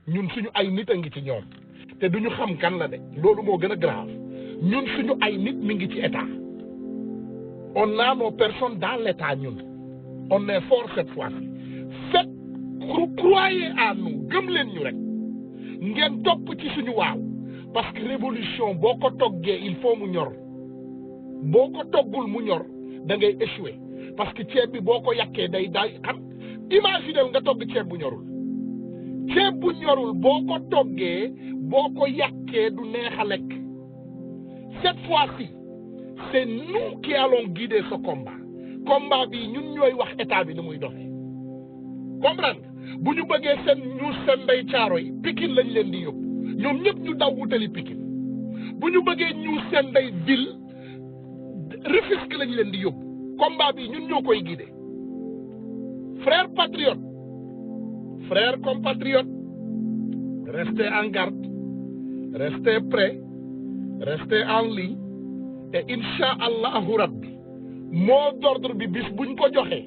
ñun suñu ay nit a ngi ci ñoom te duñu xam kan la de loolu moo gën a grave ñun suñu ay nit mi ngi ci état on a nos personnes dans l'état ñun on est fort cette fois-ci faites croyez à nous gëm leen ñu rek ngeen topp ci suñu waaw parce que révolution boo ko toggee il faut mu ñor boo ko toggul mu ñor da ngay échouer parce que ceeb bi boo ko yàkkee day xam imaginel nga togg ceeb bu ñorul boo ko toggee boo ko yàkkee du neex a lekk cette fois-ci c'est nous qui allons guider ce combat bi ñun ñooy wax état bi ni muy doxee comprendre bu ñu bëggee seen ndey caaro yi Pikine lañ leen di yóbbu ñoom ñëpp ñu daw wutali Pikine bu ñu bëggee ñu seen ndey ville Rufisque lañ leen di yóbbu combat bi ñun ñoo koy guider frères patriotes frères compatriotes restez en garde restez prêts restez en ligne et incha allahu rabbi mot d'ordre bi bis buñ ko joxee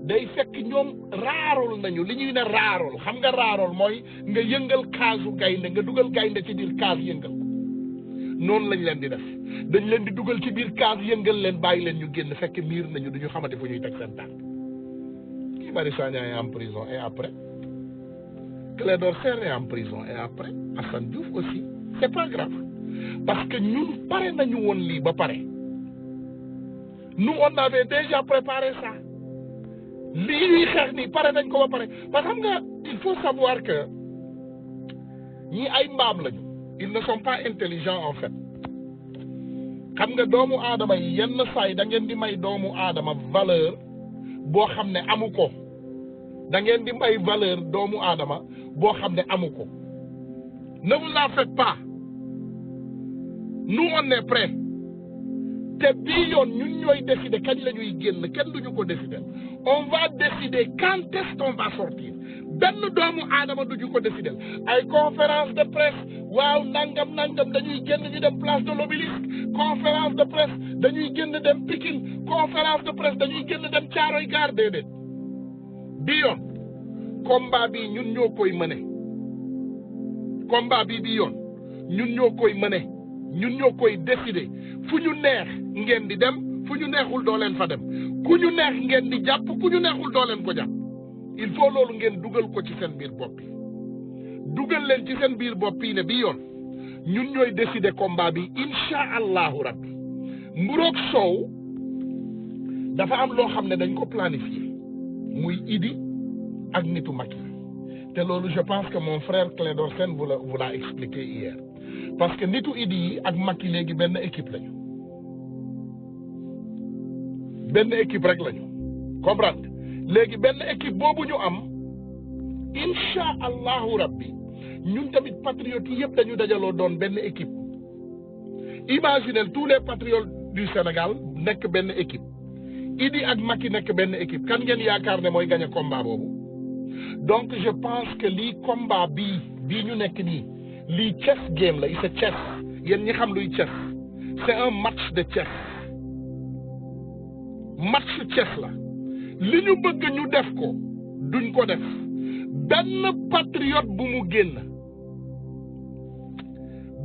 day fekk ñoom raarol nañu li ñuy ne raarol xam nga raarol mooy nga yëngal kaasu gaynde nga dugal gaynde ci biir kaas yëngal ko noonu lañ leen di def dañ leen di dugal ci biir kaas yëngal leen bàyyi leen ñu génn fekk miir nañu duñu xamante fu ñuy teg seen tànk Guy Marius Sagna est en prison et après Clédor Sène est en prison et après Assane Diouf aussi c'est pas grave parce que ñun pare nañu woon lii ba pare nous on avait déjà préparé ça lii ñuy xeex nii pare nañ ko ba pare parce que xam nga il faut savoir que ñi ay mbaam lañu ils ne sont pas intelligents en fait xam nga doomu aadama yi yenn saay da ngeen di may doomu aadama valeur boo xam ne amu ko da ngeen di may valeur doomu aadama boo xam ne amu ko ne vous en faites pas nous on est prêts te bii yoon ñun ñooy décider kañ la ñuy génn kenn duñu ko décider on va décider quand est-ce qu'on va sortir benn doomu aadama duñu ko décider ay conférence de presse waaw nangam dañuy génn ñu dem place de l'Obélisque conférence de presse dañuy génn dem Pikine conférence de presse dañuy génn dem Thiaroye Gare déedéet bii yoon combat bi ñun ñoo koy mëne combat bi bii yoon ñun ñoo koy mëne ñun ñoo koy décider fu ñu neex ngeen di dem fu ñu neexul doo leen fa dem ku ñu neex ngeen di jàpp ku ñu neexul doo leen ko jàpp il faut loolu ngeen dugal ko ci seen biir bopp yi dugal leen ci seen biir bopp yi ne bi yoon ñun ñooy décider combat bi incha allahu rabbi mburoog soow dafa am loo xam ne dañ ko planifier muy Idi ak nitu Macky te loolu je pense que mon frère Clédor Sène vous l'a expliqué hier parce que nitu Idi yi ak Macky léegi benn équipe lañu benn équipe rek lañu comprendre léegi benn équipe boobu ñu am incha allahu rabbi ñun tamit patriotes yi yëpp dañu dajaloo doon benn équipe imaginez tous les patriotes du Sénégal nekk benn équipe Idi ak Macky nekk benn équipe kan ngeen yaakaar ne mooy gagné combat boobu donc je pense que lii combat bii ñu nekk nii lii chess game la c'est chess yéen ñi xam luy chess c'est un match de chess la li ñu bëgg ñu def ko duñ ko def benn patriote bu mu génn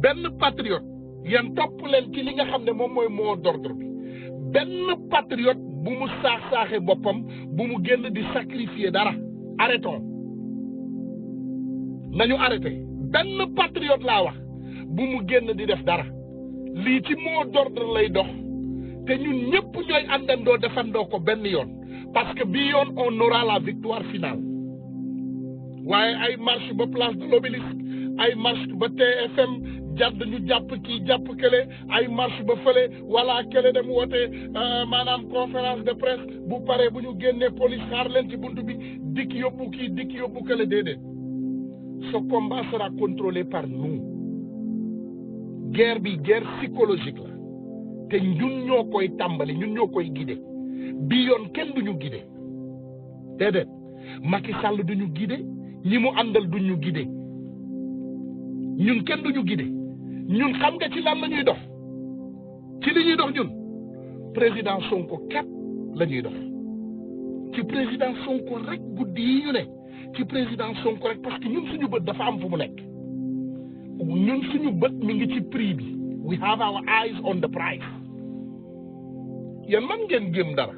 benn patriote yéen topp leen ci li nga xam ne moom mooy mot d'ordre bi benn patriote bu mu saax-saaxe boppam bu mu génn di sacrifier dara arrêtons nañu arrêté benn patriote laa wax bu mu génn di def dara lii ci mot d'ordre lay dox te ñun ñëpp ñooy àndandoo defandoo ko benn yoon parce que bii yoon on aura la victoire finale waaye ay marche ba place de l'Obélisque ay marche ba TFM jadd ñu jàpp kii jàpp kële ay marche ba fële wala kële dem woote maanaam conférence de presse bu paree bu ñu génnee police xaar leen ci buntu bi dikk yóbbu kii dikk yóbbu kële déedéet ce combat sera contrôlé par nous guerre bi guerre psychologique la te ñun ñoo koy tàmbali ñun ñoo koy guider bii yoon kenn duñu guider déedéet Macky Sall duñu guider ñi mu àndal duñu guider ñun kenn duñu guider ñun xam nga ci lan la ñuy dox ci li ñuy dox ñun président Sonko kat la ñuy dox ci président Sonko rek guddi yi ñu ne ci président Sonko rek parce que ñun suñu bët dafa am fu mu nekk ñun suñu bët mi ngi ci prix bi we have our eyes on the price yéen man ngeen gëm dara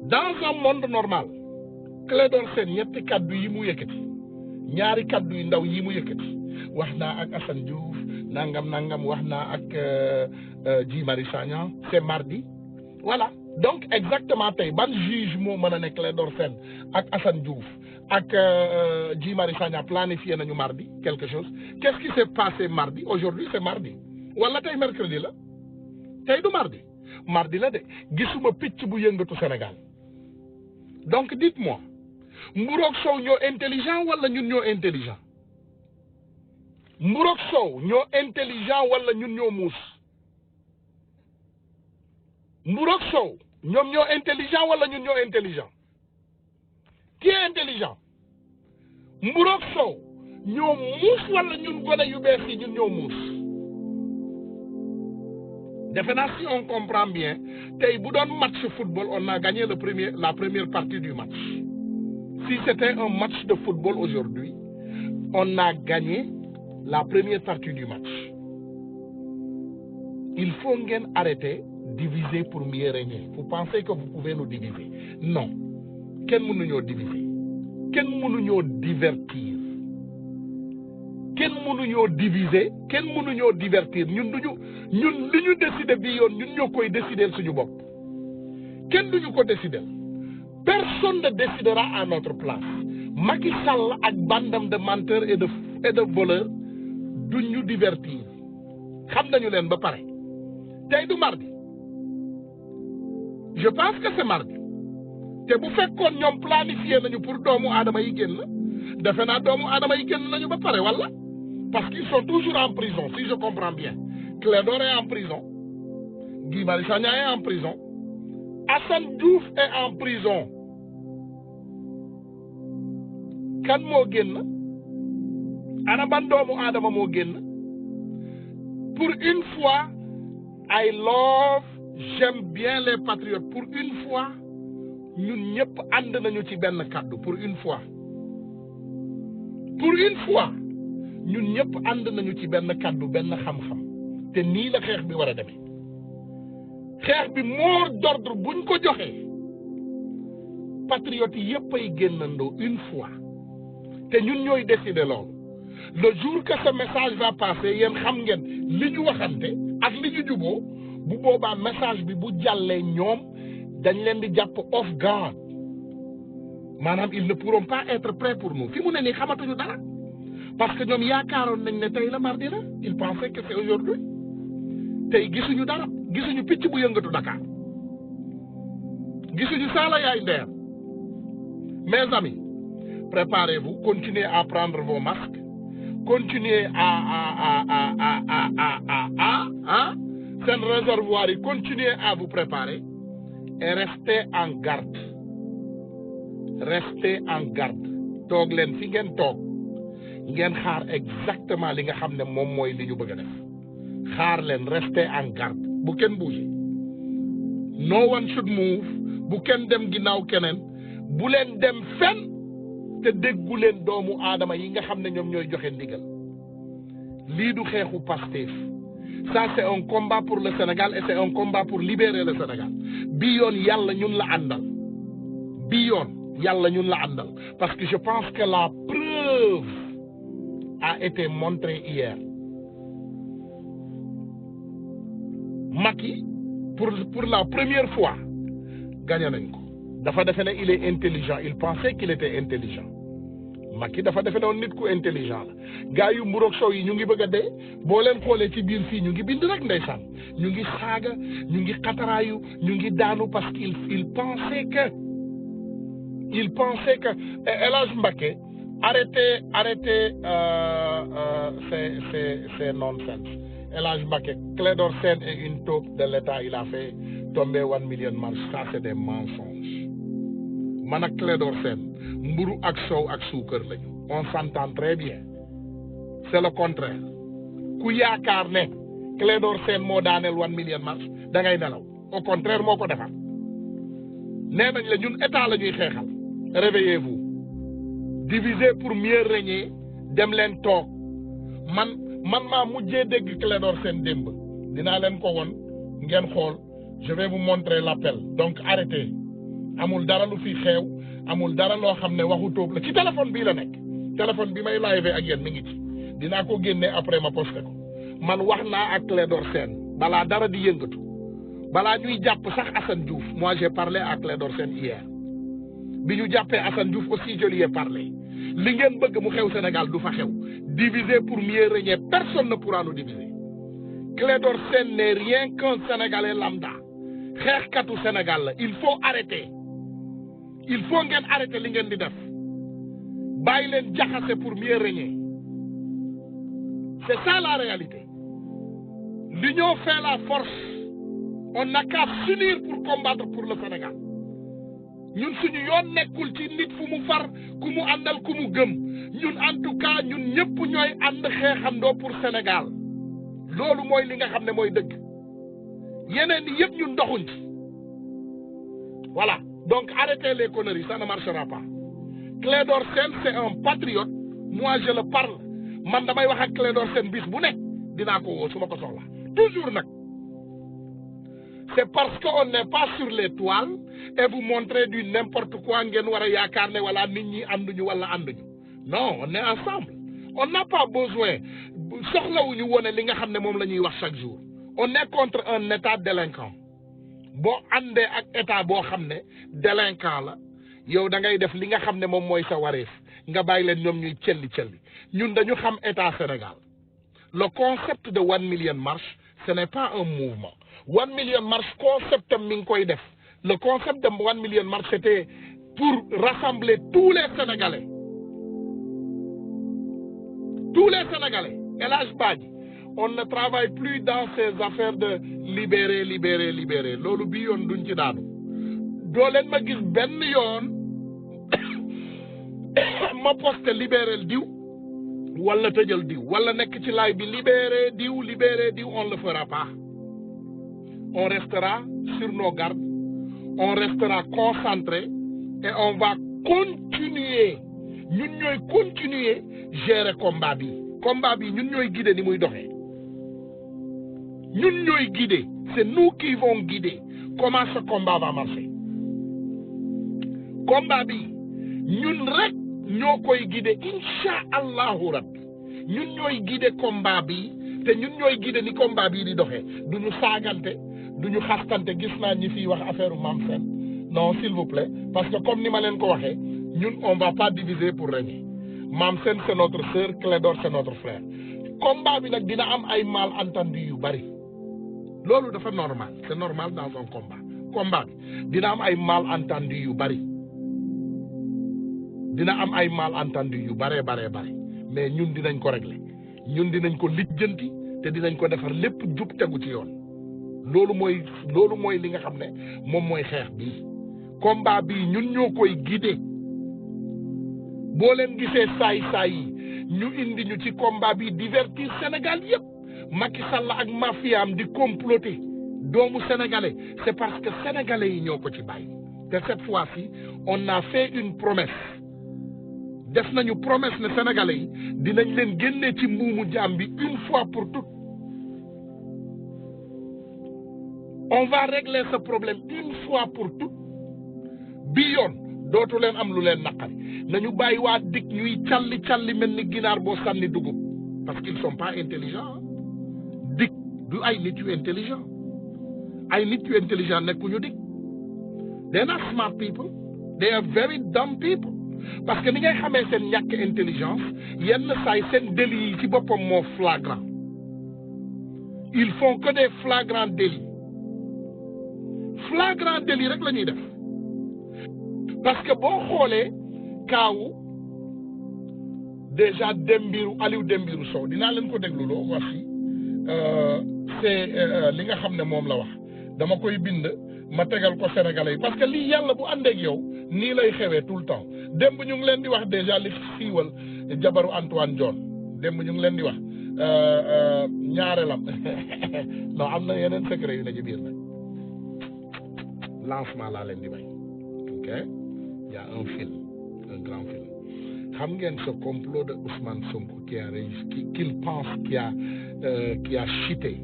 dans un monde normal Clédor Sène ñetti kaddu yi mu yëkkati ñaari kaddu yu ndaw yi mu yëkkati wax naa ak Assane Diouf nangam wax naa ak Guy Marius Sagna c'est mardi voilà donc exactement tey ban juge moo mën a ne Clédor Sène ak Assane Diouf ak Guy Marius Sagna planifié nañu mardi quelque chose qu'est-ce qui s'est passé mardi aujourd'hui c'est mardi wala tey mercredi la tey du mardi la de gisuma picc bu yëngatu Sénégal donc dites-moi Mburoog Sow ñoo intelligent wala ñun ñoo intelligent Mburoog Sow ñoo intelligent wala ñun ñoo muus Mburoog Sow ñoom ñoo intelligent wala ñun ñoo intelligent qui est intelligent Mburoog Sow ñoo muus wala ñun gone yu bees yi ñun ñoo muus defe naa si on comprend bien tey bu doon match football on a gagné la première partie du match si c'était un match de football aujourd'hui on a gagné la première partie du match il faut ngeen arrêter diviser pour mieux régner vous pensez que vous pouvez nous diviser non kenn mënuñoo diviser kenn mënuñoo divertir kenn mënuñoo diviser kenn mënuñoo divertir ñun li ñu décider bi yoon ñun ñoo koy décider suñu bopp kenn duñu ko décider personne ne décidera à notre place Macky Sall ak bandam de menteurs et de voleurs duñu divertir xam nañu leen ba pare tey du mardi je pense que c'est mardi te bu fekkoon ñoom planifié nañu pour doomu aadama yi génn defe naa doomu aadama yi génn nañu ba pare wala parce qu'ils sont toujours en prison si je comprends bien Clédor est en prison Guy Marius Sagna est en prison Assane Diouf est en prison kan moo génn ana ban doomu aadama moo génn pour une fois j'aime bien les patriotes pour une fois ñun ñëpp ànd nañu ci benn kaddu pour une fois ñun ñëpp ànd nañu ci benn kaddu benn xam-xam te nii la xeex bi war a demee xeex bi mot d'ordre buñ ko joxee patriotes yi yëpp ay génnandoo une fois te ñun ñooy décider loolu le jour que ce message va passer yéen xam ngeen li ñu waxante ak li ñu juboo bu boobaa message bi bu jàllee ñoom dañ leen di jàpp off guard maanaam ils ne pourront pas être prêts pour nous fi mu ne nii xamatuñu dara parce que ñoom yaakaaroon nañ ne tey la mardi la ils pensaient que c'est aujourd'hui tey gisuñu dara gisuñu picc bu yëngatu Dakar gisuñu saala yaay ndeer mes amis préparez-vous continuez à prendre vos masques continuez à seen réservoir yi continuez à vous préparer et restez en garde toog leen fi ngeen toog ngeen xaar exactement li nga xam ne moom mooy li ñu bëgg a def xaar leen restez en garde bu kenn bouger no one should move bu kenn dem ginnaaw keneen bu leen dem fenn te déggu leen doomu aadama yi nga xam ne ñoom ñooy joxe ndigal lii du xeexu Pastef ça c'est un combat pour le Sénégal et c'est un combat pour libérer le Sénégal bi yoon yàlla ñun la àndal parce que je pense que la preuve a été montrée hier Macky pour la première fois gagné nañ ko dafa defe ne il est intelligent il pensait qu'il était intelligent Macky dafa defe ne woon nit ku intelligent la gars yu Mburoog Sow yi ñu ngi bëgg a dee boo leen xoolee ci biir fii ñu ngi bind rek ndeysaan ñu ngi saaga ñu ngi xataraayu ñu ngi daanu parce que il pensait que El Hadj Mbacké arrêtez c'est nonsense El Hadj Mbacké Clédor Sène est une taupe de l'État il a fait tomber 1 million marche ça c'est des mensonges man ak Clédor Sène mburu ak sow ak suukar lañu on s'entend très bien c'est le contraire ku yaakaar ne Clédor Sène moo daaneel 1 million marche da ngay nelaw au contraire moo ko defar nee nañ la ñun état la ñuy xeexal réveillez-vous diviser pour mieux régner dem leen toog man maa mujjee dégg Clédor Sène démb dinaa leen ko won ngeen xool je vais vous montrer l'appel donc arrêtez amul dara lu fi xew amul dara loo xam ne waxu tóob la ci téléphone bii la nekk téléphone bi may live ak yéen mi ngi ci dinaa ko génne après ma posté ko man wax naa ak Clédor Sène balaa dara di yëngatu balaa ñuy jàpp sax Assane Diouf moi j'ai parlé à Clédor Sène hier bi ñu jàppee Assane Diouf aussi je lui ai parlé li ngeen bëgg mu xew Sénégal du fa xew diviser pour mieux régner personne ne pourra nous diviser Clédor Sène n'est rien qu'un Sénégalais lambda xeexkatu Sénégal la il faut arrêter il faut ngeen arrêter li ngeen di def bàyyi leen jaxase pour mieux régner c'est ça la réalité l'union fait la force on n'a qu'à s'unir pour combattre pour le Sénégal ñun suñu yoon nekkul ci nit fu mu far ku mu àndal ku mu gëm ñun en tout cas ñun ñëpp ñooy ànd xeexandoo pour Sénégal loolu mooy li nga xam ne mooy dëgg yeneen ni yëpp ñun doxuñ ci voilà donc arrêtez les conneries ça ne marchera pas Clédor Sène c'est un patriote moi je le parle man damay wax ak Clédor Sène bis bu nekk dinaa ko woo su ma ko soxla toujours nag c'est parce qu'on n'est pas sur les toiles et vous montrez du n'importe quoi ngeen war a yaakaar ne wala nit ñi ànduñu wala ànduñu non on est ensemble on n'a pas besoin soxlawuñu wone li nga xam ne moom la ñuy wax chaque jour on est contre un état délinquant boo àndee ak état boo xam ne délinquant la yow da ngay def li nga xam ne moom mooy sa wareef nga bàyyi leen ñoom ñuy celli ñun dañu xam état Sénégal le concept de 1 million marche ce n'est pas un mouvement 1 million marche concept am mi ngi koy def le concept de 1 million marche c'était pour rassembler tous les Sénégalais El Hadj Badji on ne travaille plus dans ces affaires de libérer loolu bii yoon duñ ci daanu doo leen ma gis benn yoon ma posté libérer diw wala tëjal diw wala nekk ci laay bi libérer diw on le fera pas on restera sur nos gardes on restera concentré et on va continuer ñun ñooy continuer gérer combat bi ñun ñooy guider ni muy doxee ñun ñooy guider c'est nous qui vont guider comment ce combat va marcher combat bi ñun rek ñoo koy guider insha allahu rabbi ñun ñooy guider combat bi te ñun ñooy guider ni combat bi di doxee duñu saagante duñu xastante gis naa ñi fiy wax affaire Mame Sène non s'il vous plaît parce que comme ni ma leen ko waxee ñun on va pas diviser pour régner Mame Sène c'est notre sœur Clédor c'est notre frère combat bi nag dina am ay malentendu yu bari loolu dafa normal c'est normal dans un combat bi dina am ay malentendu yu bari yu bare mais ñun dinañ ko régler ñun dinañ ko lijjanti te dinañ ko defar lépp jub tegu ci yoon loolu mooy li nga xam ne moom mooy xeex bi combat bi ñun ñoo koy guider boo leen gisee saay yi ñu indi ñu ci combat bi divertir Sénégal yépp Macky Sall ak mafiam di comploter doomu sénégalais c'est parce que sénégalais yi ñoo ko ci bàyyi te cette fois-ci on a fait une promesse def nañu promesse ne sénégalais yi dinañ leen génnee ci mbuumu jaam bi une fois pour toutes on va régler ce problème une fois pour toutes bi yoon dootu leen am lu leen naqari nañu bàyyi waa dik ñuy calli mel ni ginaar boo sànni dugub parce qu'ils sont pas intelligents dik du ay nit yu intelligent nekkuñu dik they are not smart people they are very dumb people parce que ni ngay xamee seen ñàkk intelligence yenn saay seen délits yi ci boppam moo flagrant ils font que des flagrants délits rek la ñuy def parce que boo xoolee kaawu déjà Aliou Dembiru Sow dinaa leen ko dégluloo wax si c'est li nga xam ne moom la wax dama koy bind ma tegal ko Sénégalais yi parce que lii yàlla bu àndeek yow nii lay xewee tout le temps démb ñu ngi leen di wax déjà li siiwal jabaru Antoine Diome démb ñu ngi leen di wax ñaareelam non am na yeneen secret yu ne ci biir nag lancement laa leen di may ok y a un film un grand film xam ngeen ce complot de Ousmane Sonko qui a réussi qu'il pense qui a chuté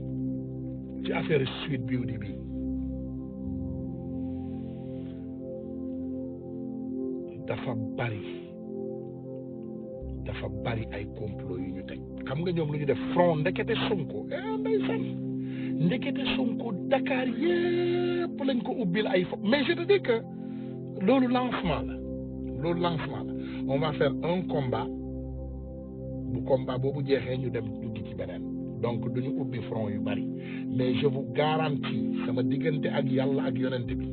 ci affaire Sweet Beauty bi dafa bari ay complot yu ñu teg xam nga ñoom lu ñu def front ndekete Sonko ndeysaan ndekete Sonko Dakar yépp lañ ko ubbil ay fo mais je te dis que loolu lancement la on va faire un combat bu combat boobu jeexee ñu dem dugg ci beneen donc duñu ubbi front yu bari mais je vous garantis sama diggante ak yàlla ak yonent bi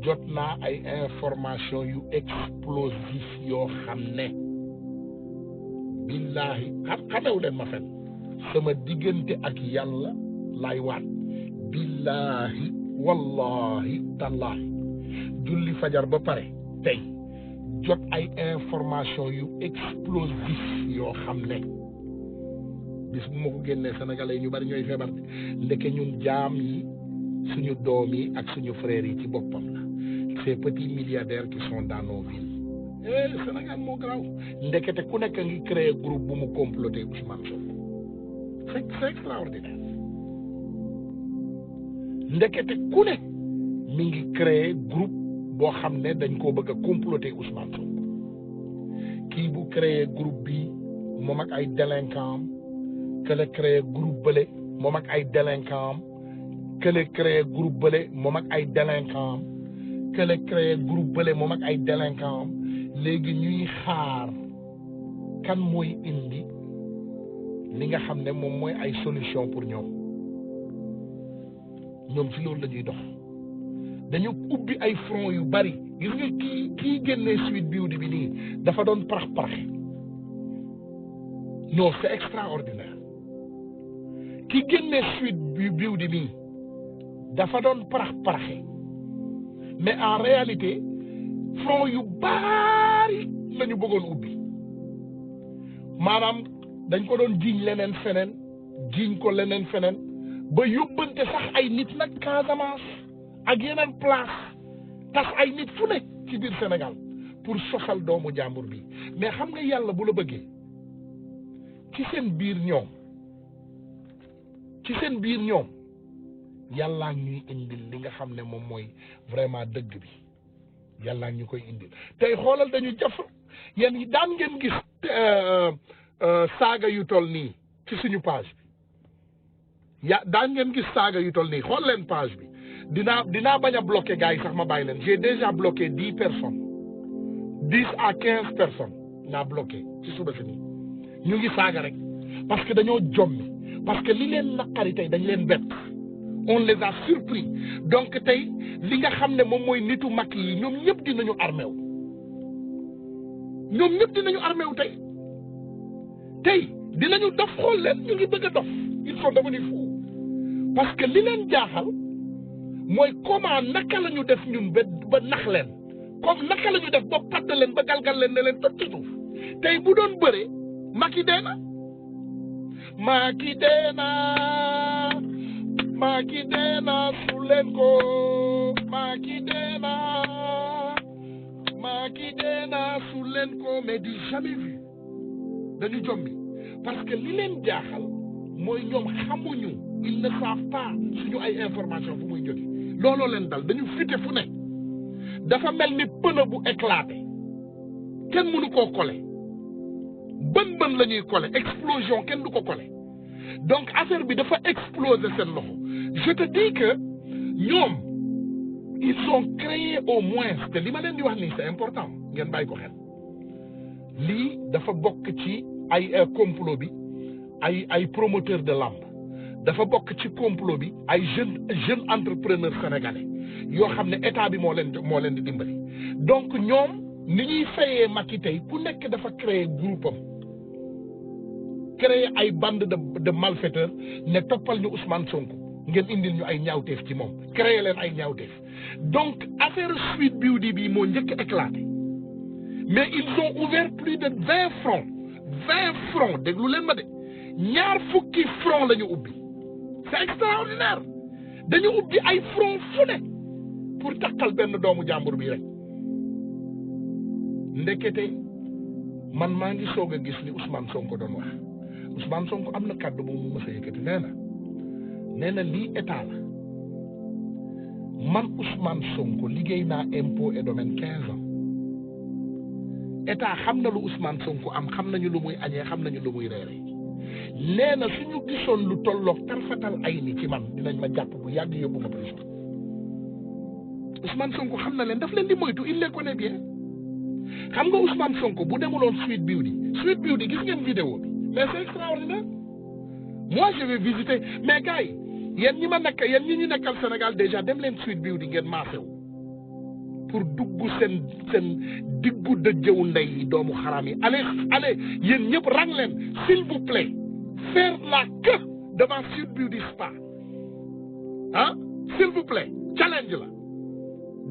jot naa ay information yu explosif yoo xam ne billahi xamewu leen ma fen sama diggante ak yàlla lay waat billahi wallahi tallahi julli fajar ba pare tey jot ay information yu explosif yoo xam ne bis bu ma ko génnee sénégalais yi ñu bari ñooy feebar ndeke ñun jaam yi suñu doom yi ak suñu frères yi ci boppam la ces petits milliardaires qui sont dans nos villes Sénégal moo garaaw ndekete ku nekk ngi créer groupe bu mu comploter Ousmane Sonko c'est extraordinaire ndekete ku ne mi ngi créer groupe boo xam ne dañ koo bëgg a comploter Ousmane Sonko kii bu créer groupe bi moom ak ay délinquants kële créer groupe bële moom ak ay délinquants kële créer groupe bële moom ak ay délinquants kële créer groupe bële moom ak ay délinquants léegi ñuy xaar kan mooy indi li nga xam ne moom mooy ay solution pour ñoom ci loolu la ñuy dox dañu ubbi ay front yu bari gis nga kii génnee Sweet Beauty bi nii dafa doon parax non c'est extraordinaire ki génnee Sweet Beauty bi dafa doon paraxe mais en réalité front yu bari lañu bëggoon ubbi maanaam dañ ko doon jiiñ leneen feneen jiiñ ko leneen feneen ba yóbbante sax ay nit nag Casamance ak yeneen place tas ay nit fu ne ci biir Sénégal pour sosal doomu jàmbur bi mais xam nga yàlla bu la bëggee ci seen biir ñoom yàllaa ñuy indil li nga xam ne moom mooy vraiment dëgg bi yàllaa ñu koy indil tey xoolal dañu jaf yéen daan ngeen gis saaga yu toll nii ci suñu page bi daan ngeen gis saaga yu toll nii xool leen page bi dinaa bañ a bloqué gars yi sax ma bàyyi leen j'ai déjà bloqué 10 personnes 10 à 15 personnes naa bloqué ci suba si nii ñu ngi saaga rek parce que dañoo jommi parce que li leen naqari tey dañ leen bett on les a surpris donc tey li nga xam ne moom mooy nitu makk yi ñoom ñëpp dinañu armé wu tey dinañu dof xool leen ñu ngi bëgg a dof ils sont devenus fous parce que li leen jaaxal mooy comment naka la ñu def ñun ba nax leen comme naka la ñu def ba padd leen ba galgal leen ne leen tëj ci suuf tey bu doon bëre Macky dee na su leen ko Macky dee na su leen ko mais du jamais vu dañu jommi parce que li leen jaaxal mooy ñoom xamuñu ils ne savent pas suñu ay information fu muy jóge looloo leen dal dañu fite fu ne dafa mel ni pneu bu éclaté kenn mënu koo coller bën la ñuy coller explosion kenn du ko coller donc affaire bi dafa exploser seen loxo je te dis que ñoom ils ont créé au moins te li ma leen di wax nii c'est important ngeen bàyyi ko xel lii dafa bokk ci ay complot bi ay promoteur de lamb dafa bokk ci complot bi ay jeune entrepreneur sénégalais yoo xam ne état bi moo leen di dimbali donc ñoom ni ñuy fayee Macky tey ku nekk dafa créer groupe am créer ay bande de malfaiteurs ne toppal ñu Ousmane Sonko ngeen indil ñu ay ñaawteef ci moom créer leen ay ñaawteef donc affaire Sweet Beauty bi moo njëkk éclaté mais ils ont ouvert plus de 20 fronts déglu leen ma de ñaar fukki front la ñu ubbi c'est extraordinaire dañu ubbi ay front fu ne pour takkal benn doomu jàmbur bi rek ndekete man maa ngi soog a gis li Ousmane Sonko doon wax Ousmane Sonko am na kàddu bu mu mës a yëkkati nee na lii état la man Ousmane Sonko liggéey naa impôt et domaine 15 ans état xam na lu Ousmane Sonko am xam nañu lu muy añee xam nañu lu muy reere nee na suñu gisoon lu tolloog tarfatal ay ni ci man dinañ ma jàpp bu yàgg yóbbu ma prison Ousmane Sonko xam na leen daf leen di moytu il les connaît bien xam nga Ousmane Sonko bu demuloon Sweet Beauty gis ngeen vidéo bi mais c'est extraordinaire moi je vais visiter mais gars yi yéen ñi ñu nekkal Sénégal déjà dem leen Sweet Beauty ngeen maasew pour dugg seen diggu dëjëw ndey yi doomu xaraam yi allez yéen ñëpp rang leen s'il vous plaît faire la queue devant Sweet Beauty Spa s'il vous plaît challenge la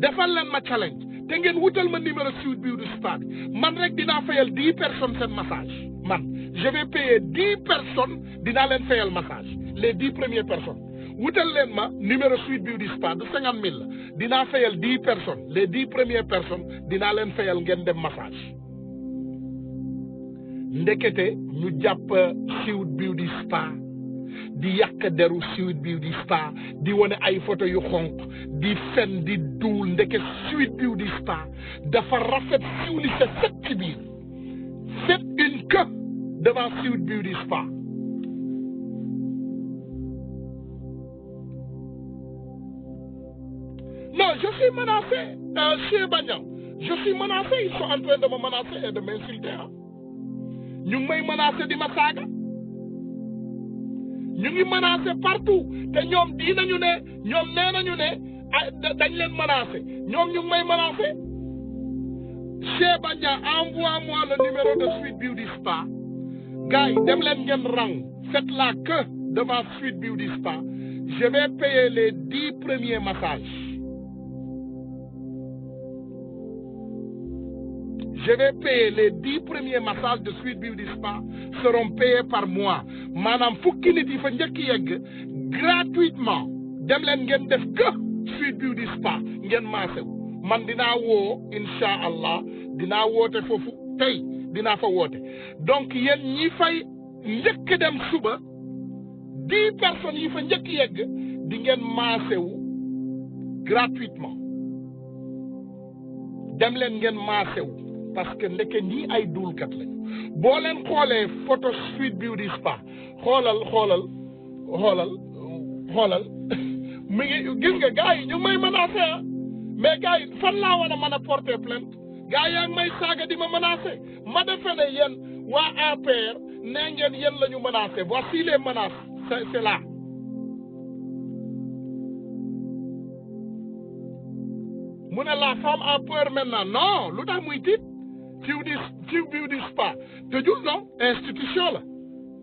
defal leen ma challenge te ngeen wutal ma numéro Sweet Beauty Spa bi man rek dinaa fayal 10 personnes seen massage man je vais payer 10 personnes dinaa leen fayal massage les 10 premières personnes wutal leen ma numéro Sweet Beauty Spa du 50 000 la dinaa fayal 10 personnes les 10 premières personnes dinaa leen fayal ngeen dem massage ndekete ñu jàpp Sweet Beauty Spa di yàq deru Sweet Beauty Spa di wane ay photo yu xonq di fen di duul ndeke Sweet Beauty Spa dafa rafet siwlise set ci biir c'est une queue devant Sweet Beauty Spa non je suis menacé chez Bagnan je suis menacé ils sont en train de me menacer et de m'insulter ñu ngi may menacé di ma saaga ñu ngi menacé partout te ñoom nee nañu ne dañ leen menacé ñoom ñu ngi may menacé Cheikh Bandia envoie-moi le numéro de Sweet Beauty Spa gars yi dem leen ngeen rang faites la queue devant Sweet Beauty Spa je vais payer les 10 premiers massages je vais payer les 10 premiers massages de Sweet Beauty Spa seront payés par mois maanaam fukki nit yi fa njëkk yegg gratuitement dem leen ngeen def que Sweet Beauty Spa ngeen maasew man dinaa woo insha allah dinaa woote foofu tey dinaa fa woote donc yéen ñi fay njëkk dem suba 10 personnes yi fa njëkk yegg di ngeen maasew gratuitement dem leen ngeen maasew parce que ndeke ñii ay duulkat lañu boo leen xoolee photo Sweet Beauty Spa xoolal mi ngi gis nga gars yi ñu may menacé mais gars yi fan laa war a mën a porter plainte gars yaa ngi may saaga di ma menacé ma defe ne yéen waa APR nee ngeen yéen la ñu menacé voici les menaces c'est là mu ne la femme a peur maintenant non lu tax muy tiit Sweet Beauty Spa tëjul non institution la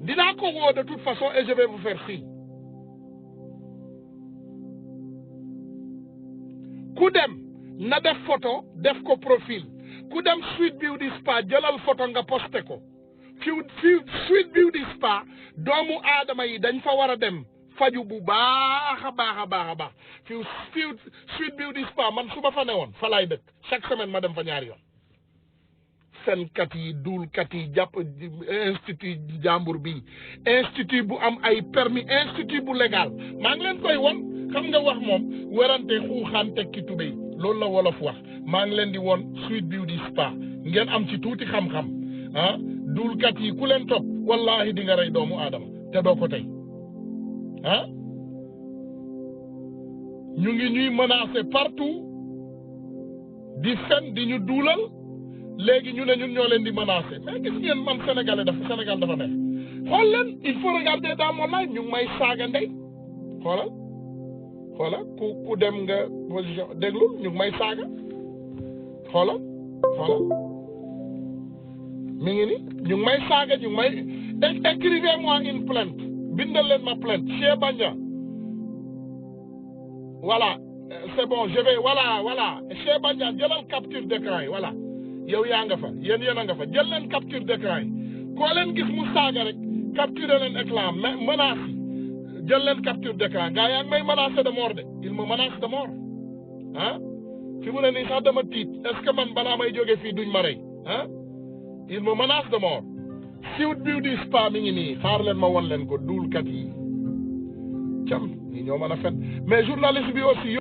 dinaa ko woo de toute façon et je vais vous faire signe ku dem na def photo def ko profil ku dem Sweet Beauty Spa jëlal photo nga posté ko Sweet Beauty Spa doomu aadama yi dañ fa war a dem faju bu baax a baax Sweet Beauty Spa man su ma fa newoon fa laay dëkk chaque semaine ma dem fa ñaari yoon fenkat yi duulkat yi jàpp institut jàmbur bi institut bu am ay permis institut bu légal maa ngi leen koy won xam nga wax moom werante xuuxaan tekki tubéy loolu la wolof wax maa ngi leen di won Sweet Beauty Spa ngeen am ci tuuti xam-xam duulkat yi ku leen topp wallahi di nga rey doomu aadama te doo ko tey ñu ngi ñuy menacer partout di fen di ñu duulal léegi ñu ne ñun ñoo leen di menacer mais gis ngeen man Sénégal dafa neex xool leen il faut regarder dans mon live ñu ngi may saaga ndey xoolal ku dem nga position déglu ñu ngi may saaga xoolal mi ngi ni ñu ngi may saaga ñu ngi may écrivez-moi une plainte bindal leen ma plainte Cheikh Bandia voilà c'est bon je vais voilà Cheikh Bandia jëlal capture d'écran yi voilà yow yaa nga fa yéen a nga fa jël leen capture d'écran yi koo leen gis mu saaga rek capture leen écran menace yi jël leen capture d'écran gaa yaa ngi may menacé de mort de il me menace de mort fi mu ne nii sax dama tiit est-ce que man balaa may jóge fii duñ ma rey ah il me menace de mort Sweet Beauty Spa mi ngi nii xaar leen ma won leen ko duulkat yi cam ñi ñoo mën a fen mais journaliste bi aussi